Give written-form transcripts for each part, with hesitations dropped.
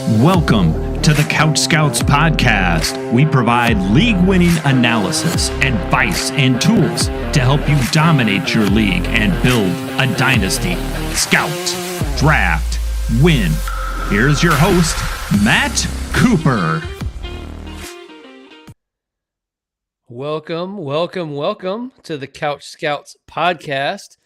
Welcome to the CouchScouts Podcast. We provide league-winning analysis, advice, and tools to help you dominate your league and build a dynasty. Scout, draft, win. Here's your host, Matt Cooper. Welcome to the CouchScouts Podcast.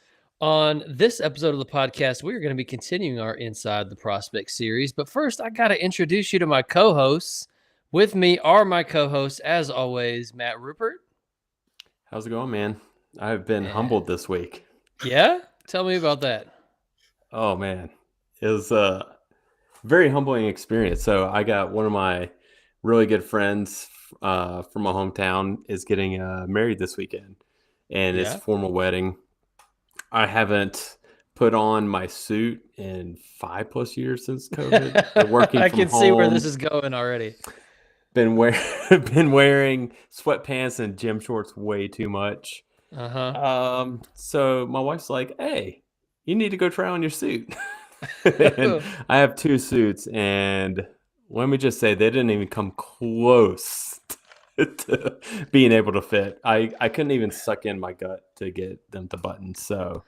On this episode of the podcast, we are going to be continuing our Inside the Prospect series. But first, I got to introduce you to my co-hosts. With me are my co-hosts, as always, Matt Rupert. How's it going, man? I've been humbled this week. Yeah? Tell me about that. Oh, man. It was a very humbling experience. So I got one of my really good friends from my hometown is getting married this weekend. And it's a formal wedding. I haven't put on my suit in 5+ years since COVID. Been working I from can home. see where this is going already. Been wearing sweatpants and gym shorts way too much. So my wife's like, "Hey, you need to go try on your suit." And I have 2 suits, and let me just say they didn't even come close to being able to fit. I couldn't even suck in my gut to get them to button. So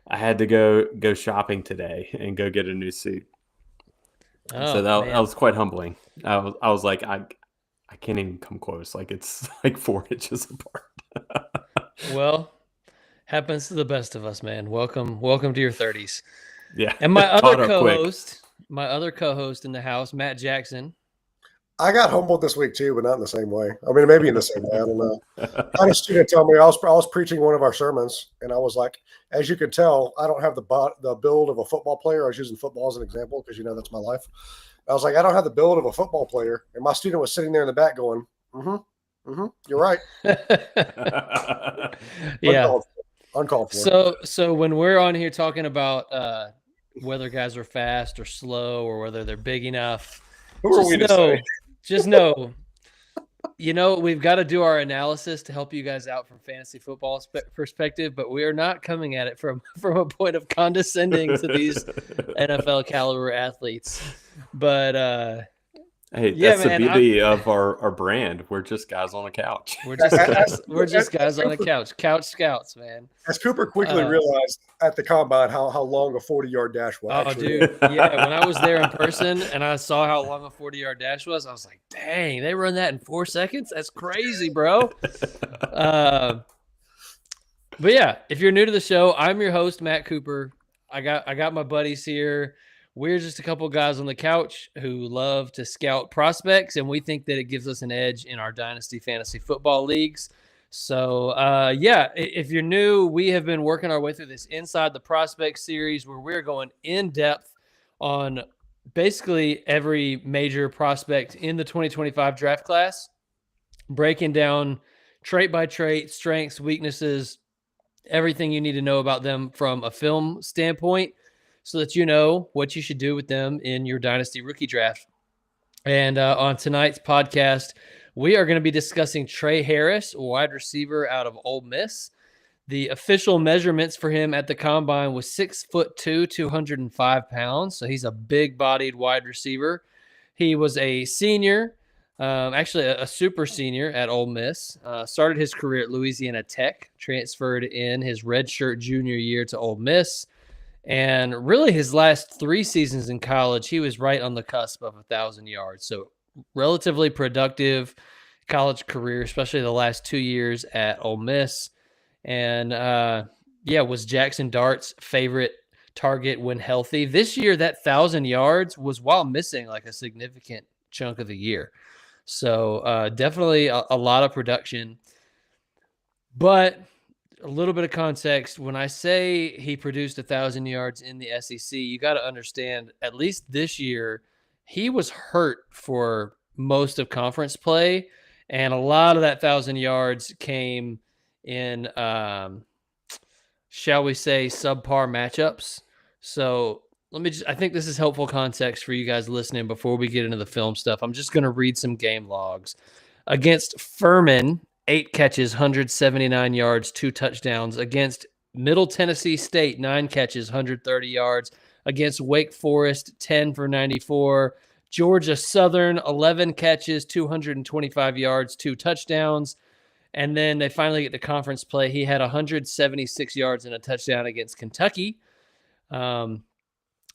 I had to go shopping today and go get a new suit. So that was quite humbling. I was like, I can't even come close. Like it's like 4 inches apart. Well, happens to the best of us, man. Welcome to your 30s. Yeah. And my other co-host in the house, Matt Jackson. I got humbled this week too, but not in the same way. I mean, maybe in the same way. I don't know. I had a student tell me I was preaching one of our sermons, and I was like, as you can tell, I don't have the build of a football player. I was using football as an example because that's my life. I was like, I don't have the build of a football player, and my student was sitting there in the back going, you're right. Yeah, uncalled for. So when we're on here talking about whether guys are fast or slow or whether they're big enough, who are we to say? Just know, we've got to do our analysis to help you guys out from fantasy football perspective, but we are not coming at it from a point of condescending to these NFL caliber athletes. But hey, that's the beauty of our brand. We're just guys on a couch. We're just guys on a couch. Couch Scouts, man. As Cooper quickly realized at the combine how long a 40-yard dash was. Oh, dude. Yeah, when I was there in person and I saw how long a 40-yard dash was, I was like, dang, they run that in 4 seconds? That's crazy, bro. But yeah, if you're new to the show, I'm your host, Matt Cooper. I got my buddies here. We're just a couple guys on the couch who love to scout prospects, and we think that it gives us an edge in our dynasty fantasy football leagues. So, if you're new, we have been working our way through this Inside the Prospect series where we're going in depth on basically every major prospect in the 2025 draft class, breaking down trait by trait, strengths, weaknesses, everything you need to know about them from a film standpoint, so that you know what you should do with them in your dynasty rookie draft. And on tonight's podcast, we are going to be discussing Trey Harris, wide receiver out of Ole Miss. The official measurements for him at the combine was 6'2", 205 pounds. So he's a big-bodied wide receiver. He was a senior, actually a super senior at Ole Miss. Started his career at Louisiana Tech, transferred in his redshirt junior year to Ole Miss. And really his last 3 seasons in college, he was right on the cusp of 1,000 yards. So relatively productive college career, especially the last 2 years at Ole Miss. And was Jackson Dart's favorite target when healthy. This year, that 1,000 yards was while missing like a significant chunk of the year. So definitely a lot of production. But a little bit of context, when I say he produced 1,000 yards in the SEC, you got to understand, at least this year, he was hurt for most of conference play, and a lot of that 1,000 yards came in, shall we say, subpar matchups. So I think this is helpful context for you guys listening before we get into the film stuff. I'm just going to read some game logs. Against Furman, 8 catches, 179 yards, 2 touchdowns. Against Middle Tennessee State, 9 catches, 130 yards. Against Wake Forest, 10 for 94, Georgia Southern, 11 catches, 225 yards, 2 touchdowns. And then they finally get to conference play. He had 176 yards and a touchdown against Kentucky. And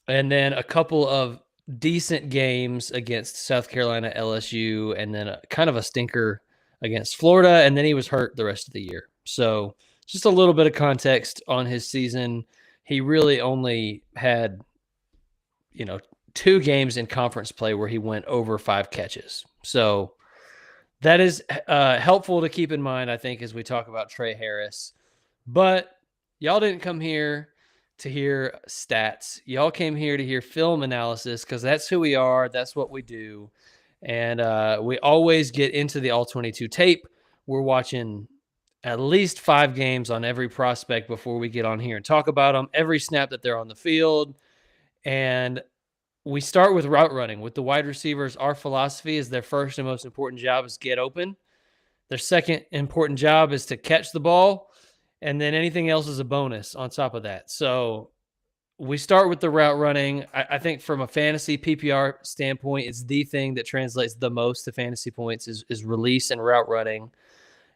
then a couple of decent games against South Carolina, LSU, and then kind of a stinker against Florida. And then he was hurt the rest of the year. So just a little bit of context on his season. He really only had, 2 games in conference play where he went over 5 catches. So that is helpful to keep in mind, I think, as we talk about Trey Harris. But y'all didn't come here to hear stats. Y'all came here to hear film analysis because that's who we are. That's what we do. And we always get into the All-22 tape. We're watching at least 5 games on every prospect before we get on here and talk about them, every snap that they're on the field. And we start with route running. With the wide receivers, our philosophy is their first and most important job is get open. Their second important job is to catch the ball. And then anything else is a bonus on top of that. So we start with the route running. I think from a fantasy PPR standpoint, it's the thing that translates the most to fantasy points is release and route running.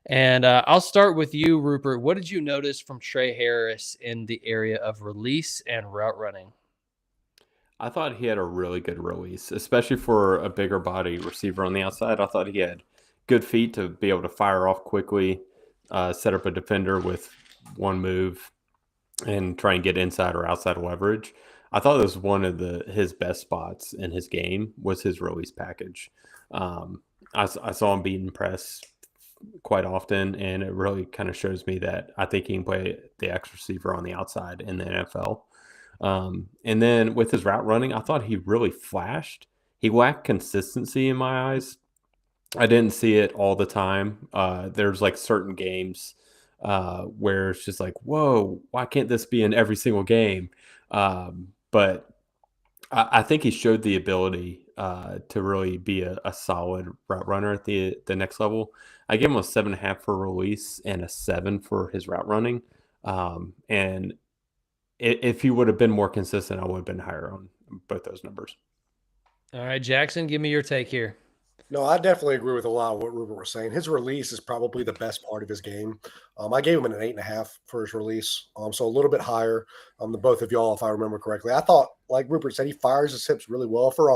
And I'll start with you, Rupert. What did you notice from Trey Harris in the area of release and route running? I thought he had a really good release, especially for a bigger body receiver on the outside. I thought he had good feet to be able to fire off quickly, set up a defender with one move, and try and get inside or outside leverage. I thought it was one of his best spots in his game was his release package. I saw him beating press quite often, and it really kind of shows me that I think he can play the X receiver on the outside in the NFL. And then with his route running, I thought he really flashed. He lacked consistency in my eyes. I didn't see it all the time. There's like certain games where it's just like, whoa, why can't this be in every single game? But I think he showed the ability to really be a solid route runner at the next level. I gave him a 7.5 for release and a 7 for his route running. And if he would have been more consistent, I would have been higher on both those numbers. All right, Jackson, give me your take here. No, I definitely agree with a lot of what Rupert was saying. His release is probably the best part of his game. I gave him an 8.5 for his release, so a little bit higher than both of y'all, if I remember correctly. I thought, like Rupert said, he fires his hips really well for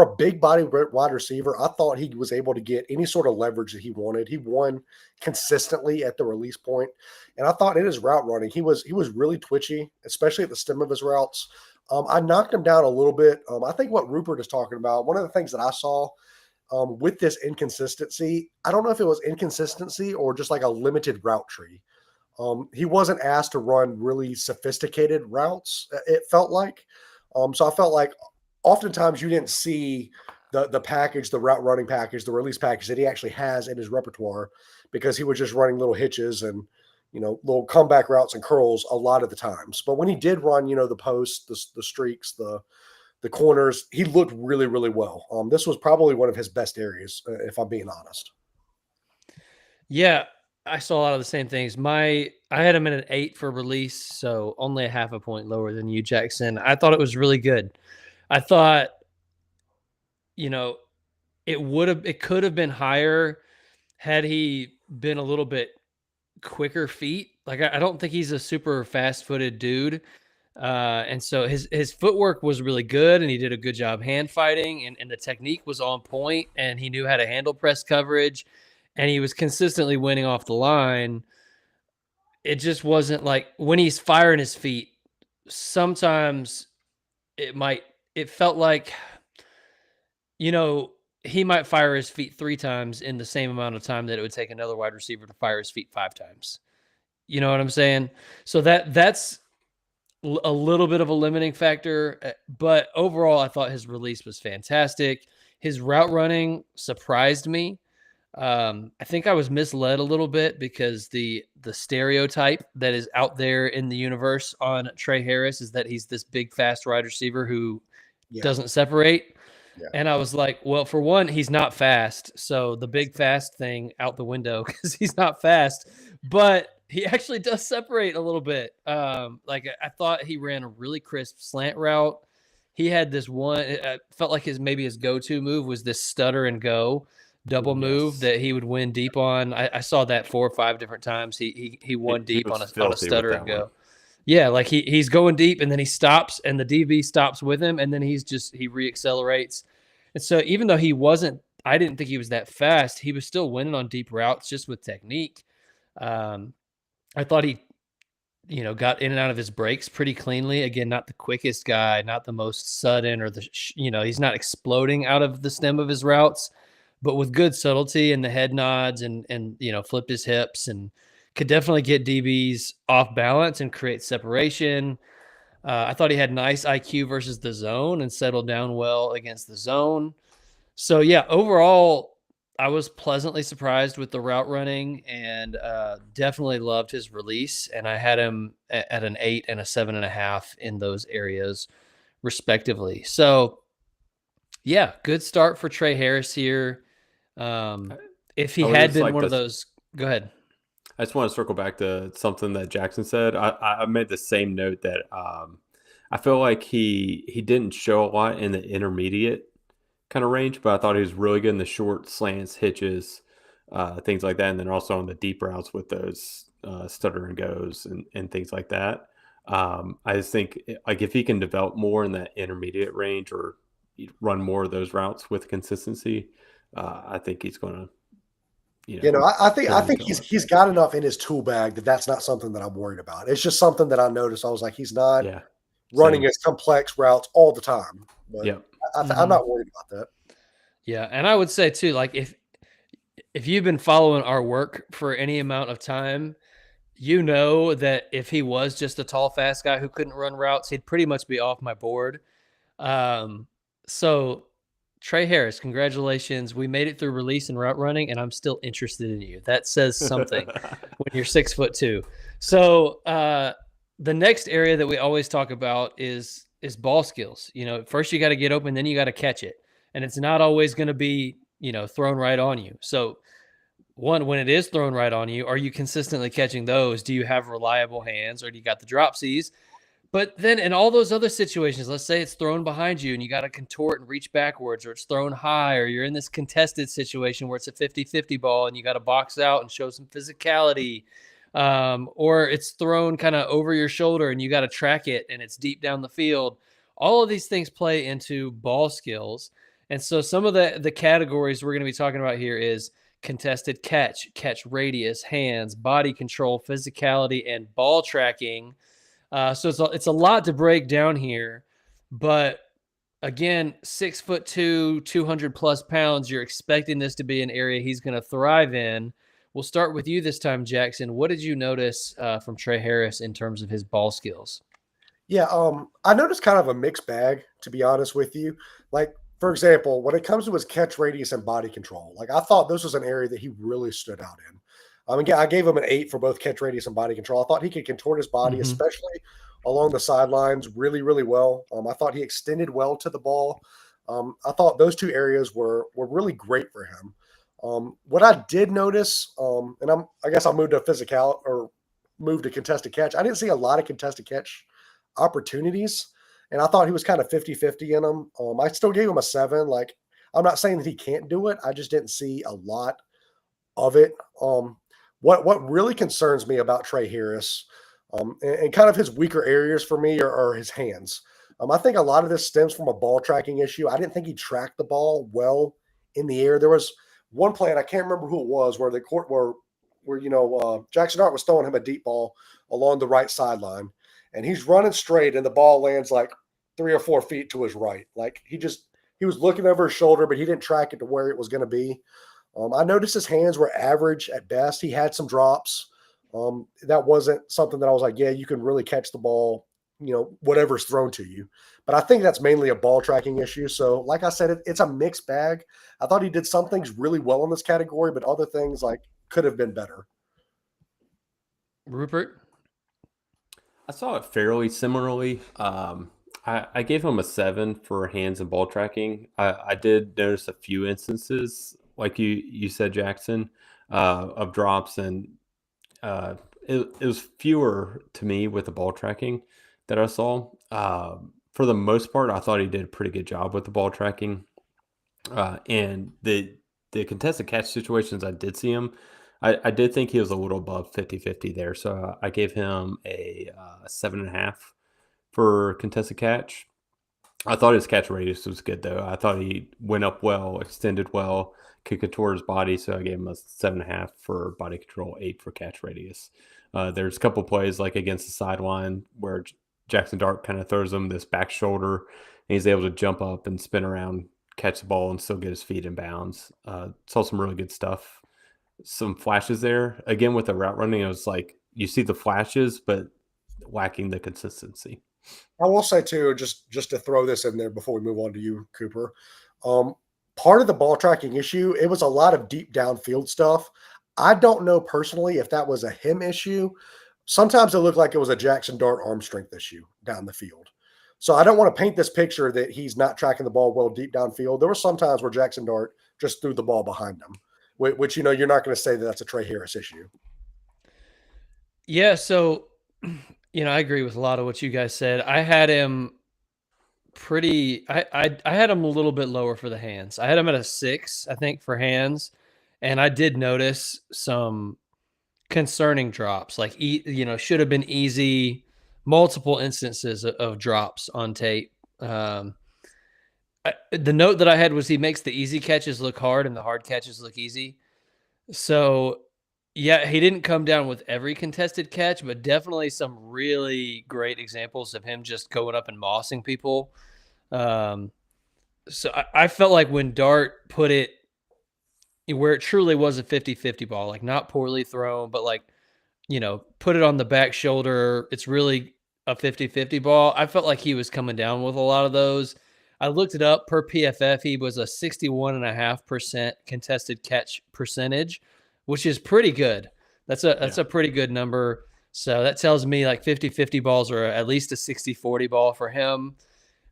a big body wide receiver. I thought he was able to get any sort of leverage that he wanted. He won consistently at the release point, and I thought in his route running, he was really twitchy, especially at the stem of his routes. I knocked him down a little bit. I think what Rupert is talking about, one of the things that I saw with this inconsistency, I don't know if it was inconsistency or just like a limited route tree. He wasn't asked to run really sophisticated routes, it felt like. So I felt like oftentimes you didn't see the package, the route running package, the release package that he actually has in his repertoire because he was just running little hitches and, little comeback routes and curls a lot of the times. But when he did run, the posts, the streaks, the corners, he looked really, really well. This was probably one of his best areas, if I'm being honest. Yeah, I saw a lot of the same things. I had him at an 8 for release, so only a 0.5 point lower than you, Jackson. I thought it was really good. I thought, it could have been higher had he been a little bit quicker feet. Like, I don't think he's a super fast-footed dude. And so his footwork was really good, and he did a good job hand fighting, and the technique was on point, and he knew how to handle press coverage, and he was consistently winning off the line. It just wasn't like when he's firing his feet, sometimes it felt like, he might fire his feet 3 times in the same amount of time that it would take another wide receiver to fire his feet 5 times. You know what I'm saying? So that's a little bit of a limiting factor, but overall, I thought his release was fantastic. His route running surprised me. I think I was misled a little bit because the stereotype that is out there in the universe on Trey Harris is that he's this big, fast wide receiver who doesn't separate. Yeah. And I was like, well, for one, he's not fast. So the big fast thing out the window because he's not fast, but he actually does separate a little bit. I thought he ran a really crisp slant route. he had this one. It felt like his go-to move was this stutter and go double move that he would win deep on. I saw that 4 or 5 different times. He won deep on a stutter and go. Yeah, like he's going deep and then he stops and the DB stops with him and then he reaccelerates. And so even though I didn't think he was that fast, he was still winning on deep routes just with technique. I thought he, got in and out of his breaks pretty cleanly. Again, not the quickest guy, not the most sudden or he's not exploding out of the stem of his routes, but with good subtlety and the head nods and flipped his hips and could definitely get DBs off balance and create separation. I thought he had nice IQ versus the zone and settled down well against the zone. So yeah, overall, I was pleasantly surprised with the route running and definitely loved his release. And I had him at an 8 and a 7.5 in those areas, respectively. So yeah, good start for Trey Harris here. If he had been one of those, go ahead. I just want to circle back to something that Jackson said. I made the same note that I feel like he didn't show a lot in the intermediate kind of range, but I thought he was really good in the short slants, hitches, things like that, and then also on the deep routes with those stutter and goes and things like that. I just think like if he can develop more in that intermediate range or run more of those routes with consistency, I think he's going to. I think he's got enough in his tool bag that's not something that I'm worried about. It's just something that I noticed. I was like, he's not running as complex routes all the time. But I'm not worried about that. Yeah, and I would say too, like if you've been following our work for any amount of time, that if he was just a tall, fast guy who couldn't run routes, he'd pretty much be off my board. So Trey Harris, congratulations. We made it through release and route running, and I'm still interested in you. That says something when you're 6'2". So the next area that we always talk about is ball skills. First you got to get open, then you got to catch it. And it's not always going to be, thrown right on you. So when it is thrown right on you, are you consistently catching those? Do you have reliable hands or do you got the dropsies? But then in all those other situations, let's say it's thrown behind you and you got to contort and reach backwards, or it's thrown high, or you're in this contested situation where it's a 50-50 ball and you got to box out and show some physicality, or it's thrown kind of over your shoulder and you got to track it and it's deep down the field. All of these things play into ball skills. And so some of the categories we're going to be talking about here is contested catch radius, hands, body control, physicality, and ball tracking. So it's a lot to break down here, but again, 6'2", 200 plus pounds, you're expecting this to be an area he's going to thrive in. We'll start with you this time, Jackson. What did you notice from Trey Harris in terms of his ball skills? Yeah, I noticed kind of a mixed bag, to be honest with you. Like, for example, when it comes to his catch radius and body control, like I thought this was an area that he really stood out in. I gave him an 8 for both catch radius and body control. I thought he could contort his body, especially along the sidelines, really, really well. I thought he extended well to the ball. I thought those two areas were really great for him. What I did notice, and I guess I'll move to contested catch. I didn't see a lot of contested catch opportunities, and I thought he was kind of 50-50 in them. I still gave him a 7. Like, I'm not saying that he can't do it. I just didn't see a lot of it. What really concerns me about Trey Harris and kind of his weaker areas for me are his hands. I think a lot of this stems from a ball tracking issue. I didn't think he tracked the ball well in the air. There was one play, and I can't remember who it was, where Jackson Dart was throwing him a deep ball along the right sideline, and he's running straight, and the ball lands like 3 or 4 feet to his right. Like he was looking over his shoulder, but he didn't track it to where it was going to be. I noticed his hands were average at best. He had some drops. That wasn't something that I was like, yeah, you can really catch the ball, whatever's thrown to you. But I think that's mainly a ball tracking issue. So like I said, it's a mixed bag. I thought he did some things really well in this category, but other things like could have been better. Rupert? I saw it fairly similarly. I gave him a 7 for hands and ball tracking. I did notice a few instances, like you said, Jackson, of drops, and it was fewer to me with the ball tracking that I saw. for the most part, I thought he did a pretty good job with the ball tracking. And the contested catch situations, I did see him. I did think he was a little above 50-50 there. So I gave him a 7.5 for contested catch. I thought his catch radius was good, though. I thought he went up well, extended well, could contour his body. So I gave him a 7.5 for body control, 8 for catch radius. There's a couple plays like against the sideline where Jackson Dart kind of throws him this back shoulder, and he's able to jump up and spin around, catch the ball, and still get his feet in bounds. Saw some really good stuff. Some flashes there. Again, with the route running, it was like you see the flashes, but lacking the consistency. I will say too, just to throw this in there before we move on to you, Cooper. Part of the ball tracking issue, it was a lot of deep downfield stuff. I don't know personally if that was a him issue. Sometimes it looked like it was a Jackson Dart arm strength issue down the field. So I don't want to paint this picture that he's not tracking the ball well deep downfield. There were some times where Jackson Dart just threw the ball behind him, which, you're not going to say that that's a Trey Harris issue. Yeah, so, I agree with a lot of what you guys said. I had him I had him a little bit lower for the hands. I had him at a 6, I think, for hands. And I did notice some concerning drops, like, should have been easy, multiple instances of drops on tape. The note that I had was he makes the easy catches look hard and the hard catches look easy. So, yeah, he didn't come down with every contested catch, but definitely some really great examples of him just going up and mossing people. So I felt like when Dart put it where it truly was a 50-50 ball, like not poorly thrown, but like, put it on the back shoulder, it's really a 50-50 ball. I felt like he was coming down with a lot of those. I looked it up per PFF. He was a 61.5% contested catch percentage, which is pretty good. That's a pretty good number. So that tells me like 50-50 balls are at least a 60-40 ball for him,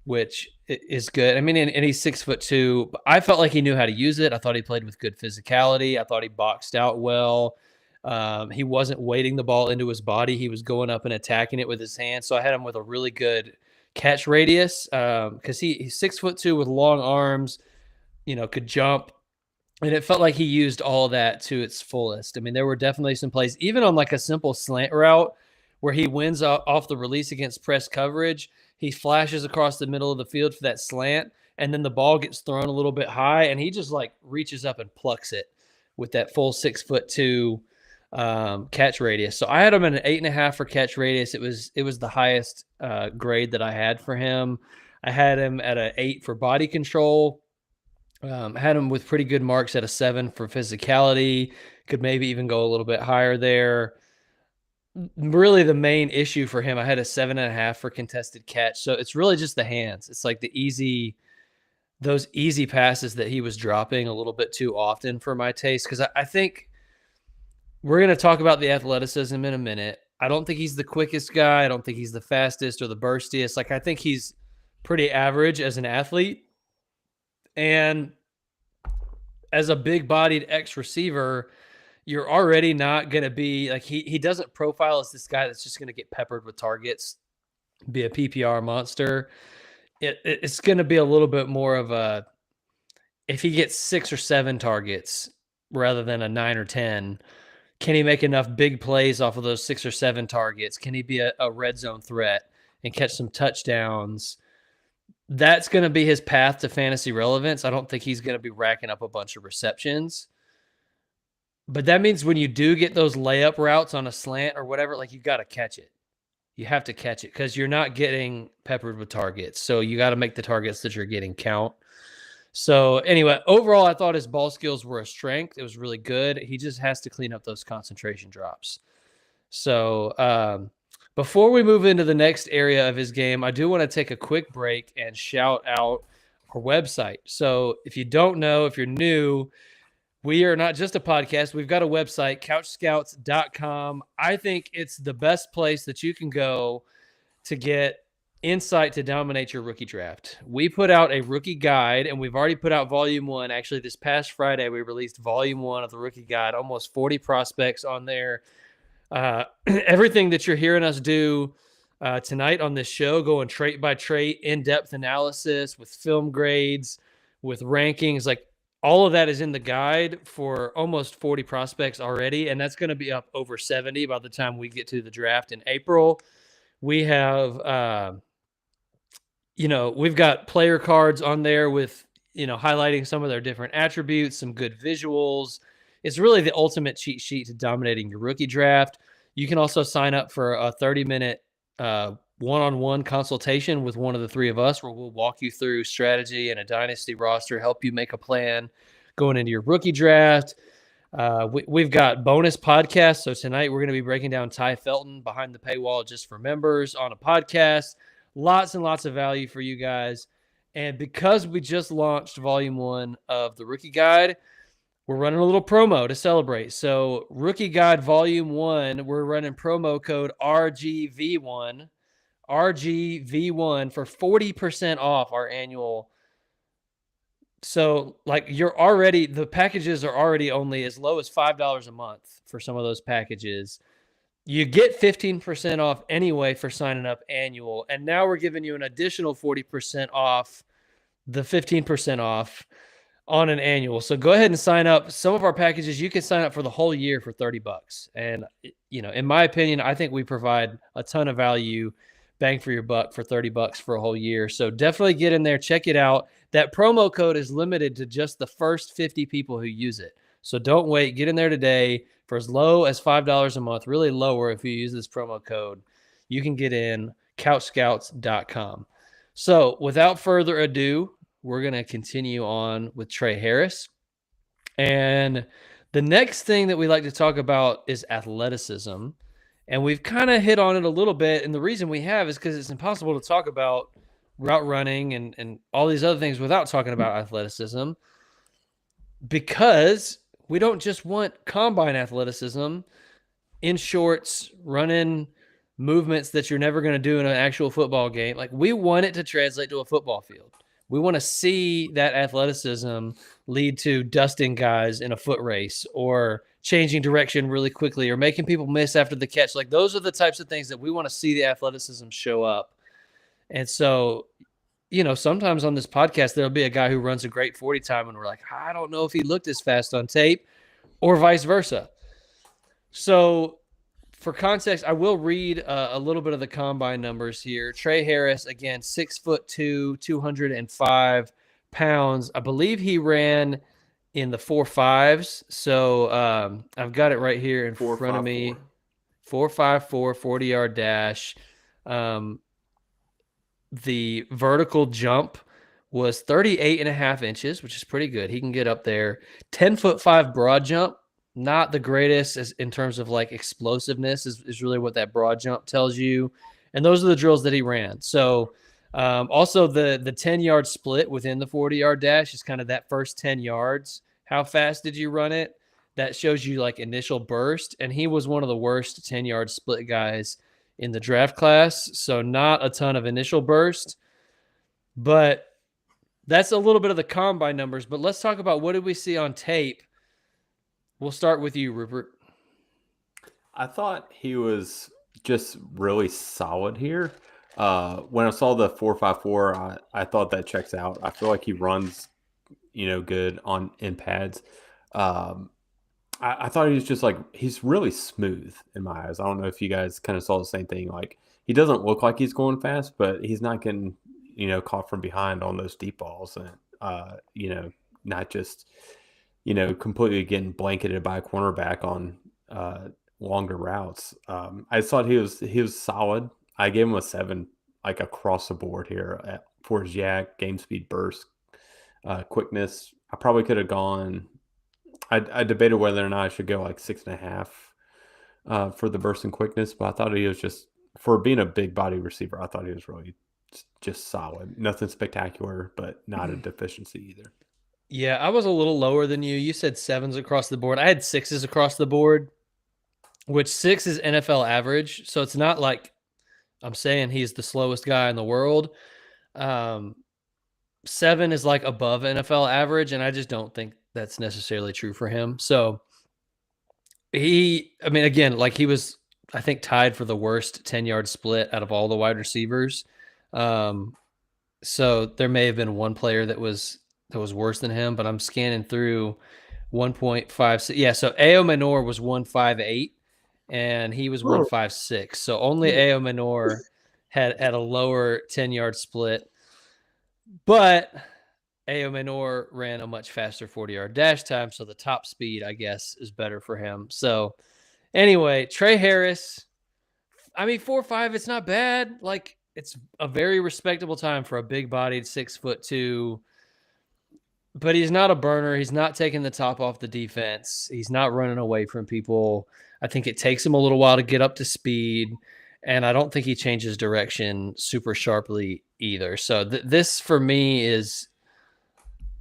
which is good. I mean, and he's 6'2", but I felt like he knew how to use it. I thought he played with good physicality. I thought he boxed out well. He wasn't weighting the ball into his body. He was going up and attacking it with his hands. So I had him with a really good catch radius because he's 6'2" with long arms, could jump. And it felt like he used all that to its fullest. I mean, there were definitely some plays, even on like a simple slant route where he wins off the release against press coverage. He flashes across the middle of the field for that slant, and then the ball gets thrown a little bit high, and he just like reaches up and plucks it with that full 6'2" catch radius. So I had him at an 8.5 for catch radius. It was the highest grade that I had for him. I had him at an 8 for body control. Had him with pretty good marks at a 7 for physicality. Could maybe even go a little bit higher there. Really the main issue for him, I had a 7.5 for contested catch. So it's really just the hands. It's like those easy passes that he was dropping a little bit too often for my taste. Because I think we're going to talk about the athleticism in a minute. I don't think he's the quickest guy. I don't think he's the fastest or the burstiest. Like, I think he's pretty average as an athlete. And as a big-bodied ex-receiver, you're already not going to be like he doesn't profile as this guy that's just going to get peppered with targets, be a PPR monster. It's going to be a little bit more of a, if he gets 6 or 7 targets rather than a 9 or 10, can he make enough big plays off of those 6 or 7 targets? Can he be a red zone threat and catch some touchdowns? That's going to be his path to fantasy relevance. I don't think he's going to be racking up a bunch of receptions. But that means when you do get those layup routes on a slant or whatever, like, you got to catch it. You have to catch it because you're not getting peppered with targets. So you got to make the targets that you're getting count. So anyway, overall, I thought his ball skills were a strength. It was really good. He just has to clean up those concentration drops. So before we move into the next area of his game, I do want to take a quick break and shout out our website. So if you don't know, if you're new, we are not just a podcast. We've got a website, CouchScouts.com. I think it's the best place that you can go to get insight to dominate your rookie draft. We put out a rookie guide, and we've already put out volume 1. Actually, this past Friday, we released volume 1 of the rookie guide, almost 40 prospects on there. Everything that you're hearing us do tonight on this show, going trait by trait, in-depth analysis with film grades, with rankings. Like all of that is in the guide for almost 40 prospects already, and that's going to be up over 70 by the time we get to the draft in April. We have, we've got player cards on there with, highlighting some of their different attributes, some good visuals. It's really the ultimate cheat sheet to dominating your rookie draft. You can also sign up for a 30-minute one-on-one consultation with one of the three of us, where we'll walk you through strategy and a dynasty roster, help you make a plan going into your rookie draft. We've got bonus podcasts. So tonight we're going to be breaking down Ty Felton behind the paywall just for members on a podcast. Lots and lots of value for you guys. And because we just launched volume 1 of the rookie guide, we're running a little promo to celebrate. So rookie guide volume 1, we're running promo code RGV1 for 40% off our annual. So like the packages are already only as low as $5 a month for some of those packages. You get 15% off anyway for signing up annual. And now we're giving you an additional 40% off the 15% off on an annual. So go ahead and sign up. Some of our packages, you can sign up for the whole year for $30. And, in my opinion, I think we provide a ton of value, bang for your buck for $30 for a whole year. So definitely get in there, check it out. That promo code is limited to just the first 50 people who use it. So don't wait. Get in there today for as low as $5 a month, really lower if you use this promo code. You can get in CouchScouts.com. So without further ado, we're going to continue on with Trey Harris. And the next thing that we like to talk about is athleticism. And we've kind of hit on it a little bit. And the reason we have is because it's impossible to talk about route running and all these other things without talking about athleticism, because we don't just want combine athleticism in shorts, running movements that you're never going to do in an actual football game. Like, we want it to translate to a football field. We want to see that athleticism lead to dusting guys in a foot race, or changing direction really quickly, or making people miss after the catch. Like, those are the types of things that we want to see the athleticism show up. And so, sometimes on this podcast, there'll be a guy who runs a great 40 time and we're like, I don't know if he looked as fast on tape, or vice versa. So for context, I will read a little bit of the combine numbers here. Trey Harris, again, 6'2", 205 pounds. I believe he ran in the 4.5s. So I've got it right here in front of me. 4.54, 40-yard dash. The vertical jump was 38.5 inches, which is pretty good. He can get up there. 10'5" broad jump. Not the greatest in terms of like explosiveness is really what that broad jump tells you. And those are the drills that he ran. So also the 10-yard split within the 40-yard dash is kind of that first 10 yards. How fast did you run it? That shows you like initial burst. And he was one of the worst 10-yard split guys in the draft class. So not a ton of initial burst, but that's a little bit of the combine numbers. But let's talk about, what did we see on tape? We'll start with you, Rupert. I thought he was just really solid here. When I saw the 4.54, I thought that checks out. I feel like he runs, good in pads. I thought he was just like, he's really smooth in my eyes. I don't know if you guys kind of saw the same thing. Like, he doesn't look like he's going fast, but he's not getting, caught from behind on those deep balls, and, not just, completely getting blanketed by a cornerback on longer routes. I thought he was solid. I gave him a 7, like across the board here for his yak, game speed, burst, quickness. I probably could have gone. I debated whether or not I should go like 6.5 for the burst and quickness, but I thought he was just, for being a big body receiver, I thought he was really just solid. Nothing spectacular, but not a deficiency either. Yeah, I was a little lower than you. You said 7s across the board. I had 6s across the board, which 6 is NFL average. So it's not like I'm saying he's the slowest guy in the world. 7 is like above NFL average, and I just don't think that's necessarily true for him. So again, like he was I think, tied for the worst 10-yard split out of all the wide receivers. So there may have been one player that was worse than him, but I'm scanning through 1.56. Yeah, so Ao Minor was 158, and he was 156. So only Ao Minor had a lower 10-yard split, but Ao Minor ran a much faster 40-yard dash time, so the top speed, I guess, is better for him. So anyway, Trey Harris, I mean, 4.5, it's not bad. Like, it's a very respectable time for a big-bodied 6'2", but he's not a burner. He's not taking the top off the defense. He's not running away from people. I think it takes him a little while to get up to speed, and I don't think he changes direction super sharply either. So this, for me, is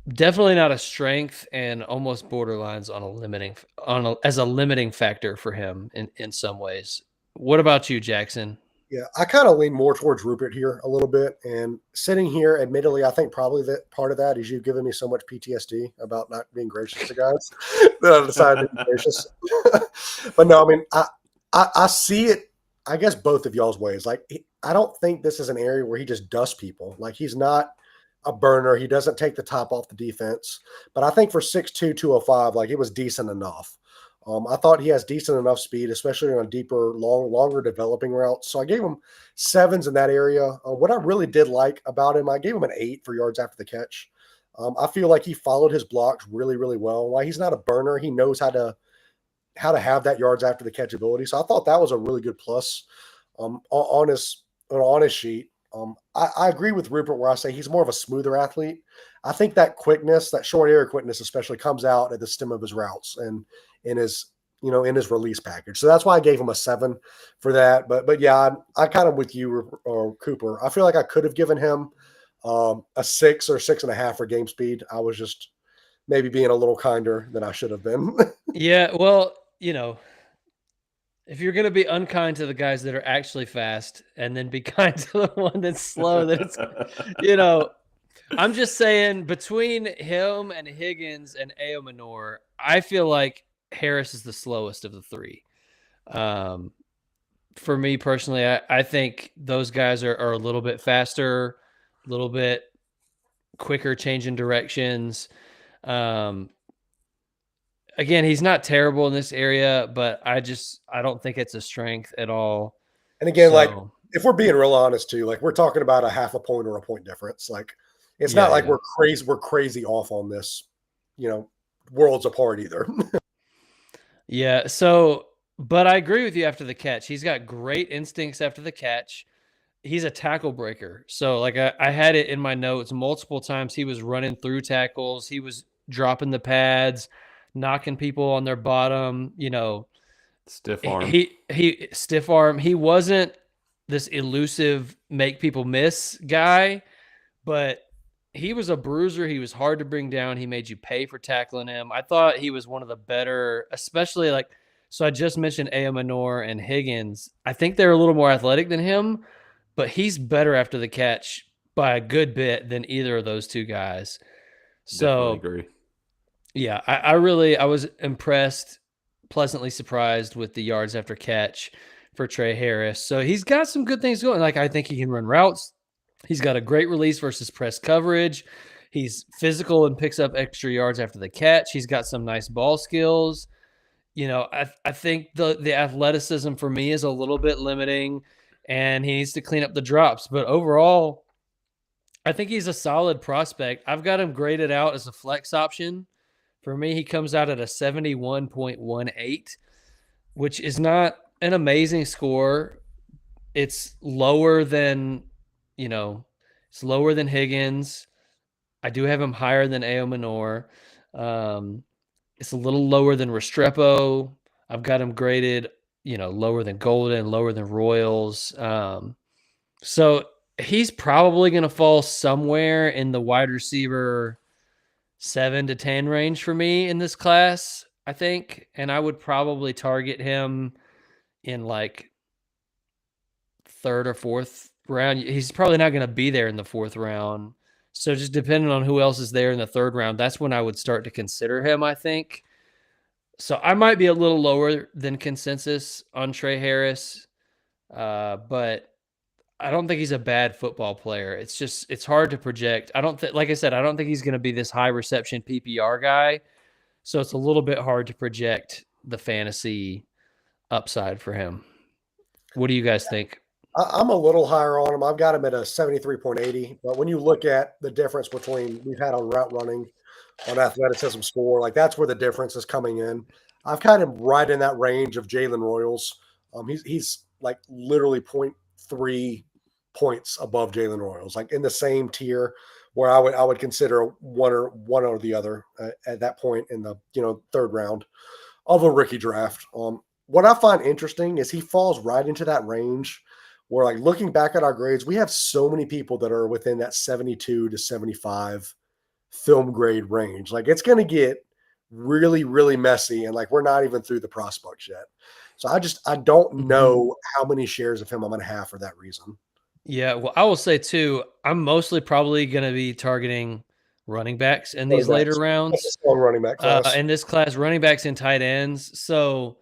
definitely not a strength and almost borderlines on as a limiting factor for him in some ways. What about you, Jackson? Yeah, I kind of lean more towards Rupert here a little bit. And sitting here, admittedly, I think probably that part of that is you've given me so much PTSD about not being gracious to guys that I decided to be gracious. But no, I mean, I see it, I guess, both of y'all's ways. Like, I don't think this is an area where he just dusts people. Like, he's not a burner. He doesn't take the top off the defense. But I think for 6'2", 205, like, it was decent enough. I thought he has decent enough speed, especially on deeper, longer developing routes. So I gave him 7s in that area. What I really did like about him, I gave him an 8 for yards after the catch. I feel like he followed his blocks really, really well. While he's not a burner, he knows how to have that yards after the catch ability. So I thought that was a really good plus on his sheet. I agree with Rupert where I say he's more of a smoother athlete. I think that quickness, that short area quickness especially, comes out at the stem of his routes and in his release package. So that's why I gave him a 7 for that. But yeah, I kind of with you, Cooper. I feel like I could have given him a 6 or 6.5 for game speed. I was just maybe being a little kinder than I should have been. Yeah, well, if you're going to be unkind to the guys that are actually fast and then be kind to the one that's slow, then it's, I'm just saying between him and Higgins and Ao Minor, I feel like Harris is the slowest of the three. For me personally, I think those guys are a little bit faster, a little bit quicker changing directions. Again, he's not terrible in this area, but I don't think it's a strength at all. And again, like, if we're being real honest too, like, we're talking about a half a point or a point difference. Like, it's not like we're crazy off on this, worlds apart either. Yeah. So, but I agree with you after the catch. He's got great instincts after the catch. He's a tackle breaker. So, like, I had it in my notes multiple times. He was running through tackles. He was dropping the pads, knocking people on their bottom, stiff arm. He stiff arm. He wasn't this elusive make people miss guy, but he was a bruiser. He was hard to bring down. He made you pay for tackling him. I thought he was one of the better, especially so I just mentioned Ao Minor and Higgins. I think they're a little more athletic than him, but he's better after the catch by a good bit than either of those two guys. So definitely agree. Yeah, I was impressed, pleasantly surprised with the yards after catch for Trey Harris. So he's got some good things going. Like, I think he can run routes. He's got a great release versus press coverage. He's picks up extra yards after the catch. He's got some nice ball skills. I think the athleticism for me is a little bit limiting, and he needs to clean up the drops. But overall, I think he's a solid prospect. I've got him graded out as a flex option. For me, he comes out at a 71.18, which is not an amazing score. It's lower than, it's lower than Higgins. I do have him higher than Ao Minor. It's a little lower than Restrepo. I've got him graded, lower than Golden, lower than Royals. So he's probably going to fall somewhere in the wide receiver 7 to 10 range for me in this class, I think. And I would probably target him in like 3rd or 4th round. He's probably not going to be there in the 4th round. So just depending on who else is there in the 3rd round, that's when I would start to consider him, I think. So I might be a little lower than consensus on Trey Harris, but I don't think he's a bad football player. It's hard to project. Like I said, I don't think he's going to be this high reception PPR guy. So it's a little bit hard to project the fantasy upside for him. What do you guys think? I'm a little higher on him. I've got him at a 73.80. But when you look at the difference between we've had on route running, on athleticism score, like that's where the difference is coming in. I've got him right in that range of Jalen Royals. He's like literally 0.3 points above Jalen Royals, like in the same tier where I would consider one or the other at that point in the third round of a rookie draft. What I find interesting is he falls right into that range where, like, looking back at our grades, we have so many people that are within that 72 to 75 film grade range. Like, it's going to get really, really messy, and like we're not even through the prospects yet. So I don't know how many shares of him I'm going to have for that reason. Yeah, well, I will say too, I'm mostly probably going to be targeting running backs in these later rounds. That's a strong running back class. In this class, running backs and tight ends. So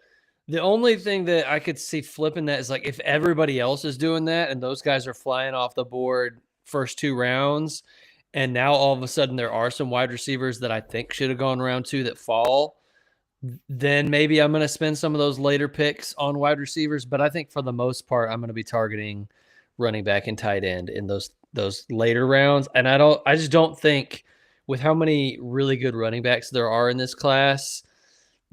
the only thing that I could see flipping that is like if everybody else is doing that and those guys are flying off the board first 2 rounds, and now all of a sudden there are some wide receivers that I think should have gone round 2 that fall, then maybe I'm going to spend some of those later picks on wide receivers. But I think for the most part, I'm going to be targeting running back and tight end in those later rounds. And I just don't think with how many really good running backs there are in this class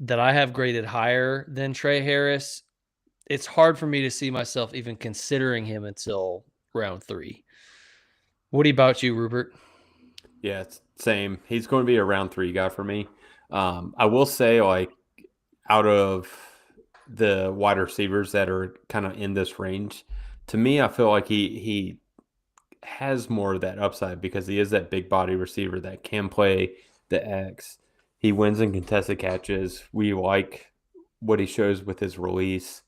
that I have graded higher than Trey Harris, it's hard for me to see myself even considering him until round 3. What about you, Rupert? Yeah, it's same. He's going to be a round 3 guy for me. I will say, like, out of the wide receivers that are kind of in this range, to me, I feel like he has more of that upside because he is that big body receiver that can play the X. He wins in contested catches. We like what he shows with his release.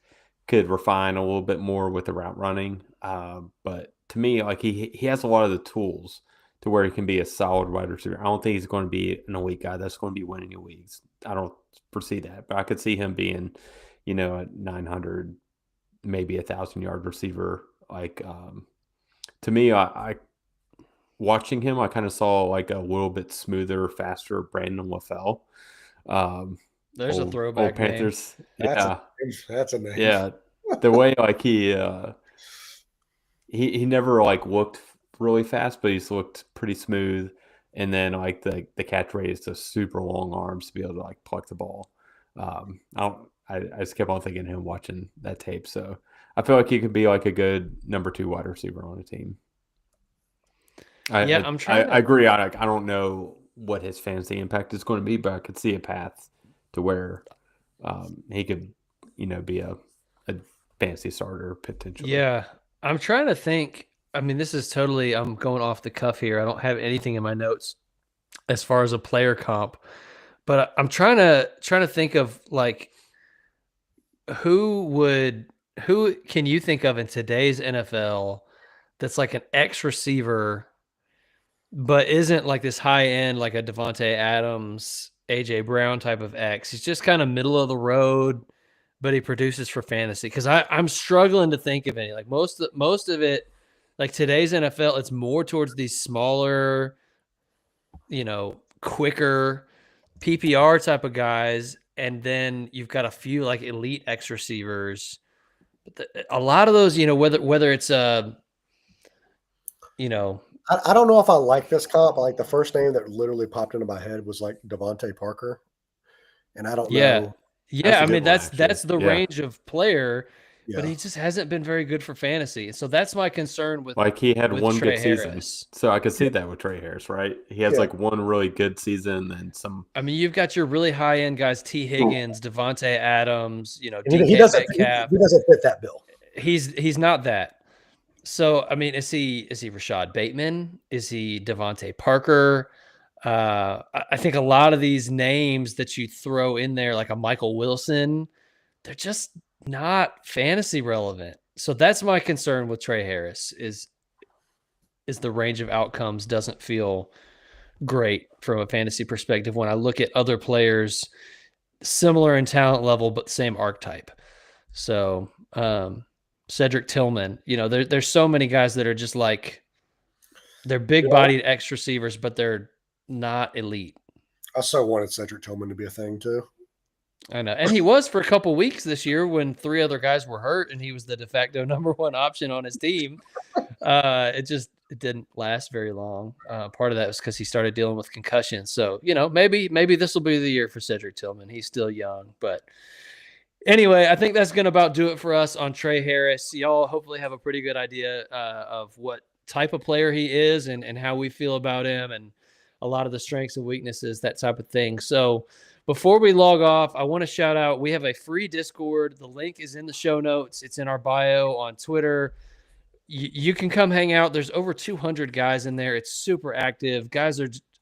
Could refine a little bit more with the route running. But to me, like he has a lot of the tools to where he can be a solid wide receiver. I don't think he's going to be an elite guy that's going to be winning the leagues. I don't foresee that. But I could see him being, a 900, maybe 1,000-yard receiver. Like, to me, I watching him, I kind of saw like a little bit smoother, faster Brandon LaFell. There's a throwback old Panthers. Name. That's a name. Yeah, the way like he never like looked really fast, but he's looked pretty smooth. And then like the catch rate is just super long arms to be able to like pluck the ball. I just kept on thinking of him watching that tape. So I feel like he could be like a good number 2 wide receiver on a team. I agree. I don't know what his fantasy impact is going to be, but I could see a path to where he could, be a fantasy starter potentially. Yeah, I'm trying to think. I mean, this is totally, I'm going off the cuff here. I don't have anything in my notes as far as a player comp, but I'm trying to think of like who can you think of in today's NFL that's like an X receiver, but isn't like this high end, like a Devontae Adams, AJ Brown type of X. He's just kind of middle of the road, but he produces for fantasy. Because I'm struggling to think of any. Like most of it, like today's NFL, it's more towards these smaller, quicker PPR type of guys, and then you've got a few like elite X receivers. But a lot of those, whether it's I don't know if I like this comp. Like the first name that literally popped into my head was like Devontae Parker, and I don't know. Yeah, I mean that's the range of player, but he just hasn't been very good for fantasy. So that's my concern with like he had one Trey good Harris. season. So I could see that with Trey Harris, right? He has like one really good season and some. I mean, you've got your really high end guys: T. Higgins, Devontae Adams. He doesn't fit that bill. He's not that. So, I mean, is he Rashad Bateman? Is he Devontae Parker? I think a lot of these names that you throw in there, like a Michael Wilson, they're just not fantasy relevant. So that's my concern with Trey Harris is the range of outcomes doesn't feel great from a fantasy perspective when I look at other players similar in talent level, but same archetype. So Cedric Tillman, there's so many guys that are just like, they're big-bodied X receivers, but they're not elite. I so wanted Cedric Tillman to be a thing too. I know. And he was for a couple weeks this year when 3 other guys were hurt and he was the de facto number 1 option on his team. It didn't last very long. Part of that was because he started dealing with concussions. So, maybe this will be the year for Cedric Tillman. He's still young. But anyway, I think that's going to about do it for us on Trey Harris. Y'all hopefully have a pretty good idea of what type of player he is and how we feel about him and a lot of the strengths and weaknesses, that type of thing. So, before we log off, I want to shout out, we have a free Discord. The link is in the show notes. It's in our bio on Twitter. You can come hang out. There's over 200 guys in there. It's super active.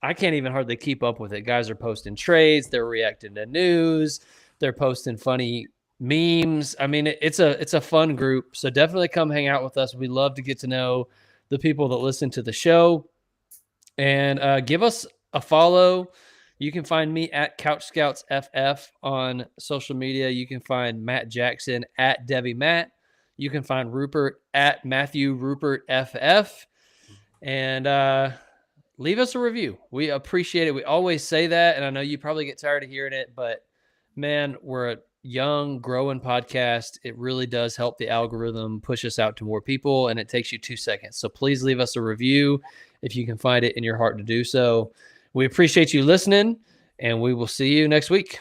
I can't even hardly keep up with it. Guys are posting trades. They're reacting to news. They're posting funny memes. I mean, it's a fun group. So definitely come hang out with us. We love to get to know the people that listen to the show. And give us a follow. You can find me at CouchScoutsFF on social media. You can find Matt Jackson at Debbie Matt. You can find Rupert at Matthew Rupert FF. And leave us a review. We appreciate it. We always say that, and I know you probably get tired of hearing it, but man, we're a young, growing podcast. It really does help the algorithm push us out to more people, and it takes you 2 seconds. So please leave us a review if you can find it in your heart to do so. We appreciate you listening, and we will see you next week.